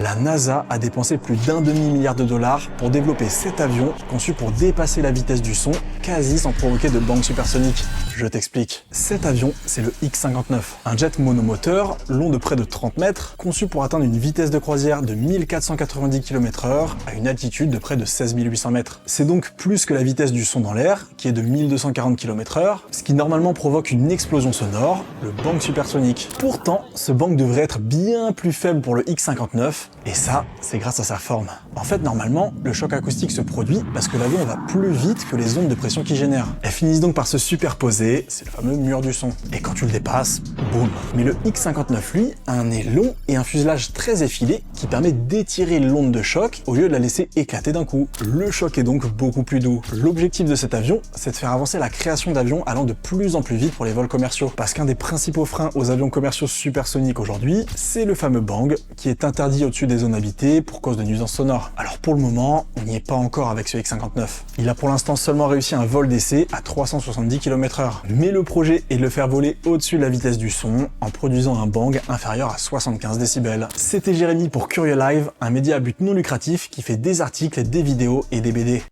La NASA a dépensé plus d'1 demi-milliard de dollars pour développer cet avion conçu pour dépasser la vitesse du son, quasi sans provoquer de bang supersonique. Je t'explique. Cet avion, c'est le X-59, un jet monomoteur long de près de 30 mètres, conçu pour atteindre une vitesse de croisière de 1490 km/h à une altitude de près de 16 800 mètres. C'est donc plus que la vitesse du son dans l'air, qui est de 1240 km/h, ce qui normalement provoque une explosion sonore, le bang supersonique. Pourtant, ce bang devrait être bien plus faible pour le X-59, et ça, c'est grâce à sa forme. En fait, normalement, le choc acoustique se produit parce que l'avion va plus vite que les ondes de pression qu'il génère. Elles finissent donc par se superposer, c'est le fameux mur du son. Et quand tu le dépasses, boum. Mais le X-59, lui, a un nez long et un fuselage très effilé qui permet d'étirer l'onde de choc au lieu de la laisser éclater d'un coup. Le choc est donc beaucoup plus doux. L'objectif de cet avion, c'est de faire avancer la création d'avions allant de plus en plus vite pour les vols commerciaux. Parce qu'un des principaux freins aux avions commerciaux supersoniques aujourd'hui, c'est le fameux bang, qui est interdit au-dessus des zones habitées pour cause de nuisances sonores. Alors pour le moment, on n'y est pas encore avec ce X-59. Il a pour l'instant seulement réussi un vol d'essai à 370 km/h. Mais le projet est de le faire voler au-dessus de la vitesse du son en produisant un bang inférieur à 75 décibels. C'était Jérémy pour Curieux Live, un média à but non lucratif qui fait des articles, des vidéos et des BD.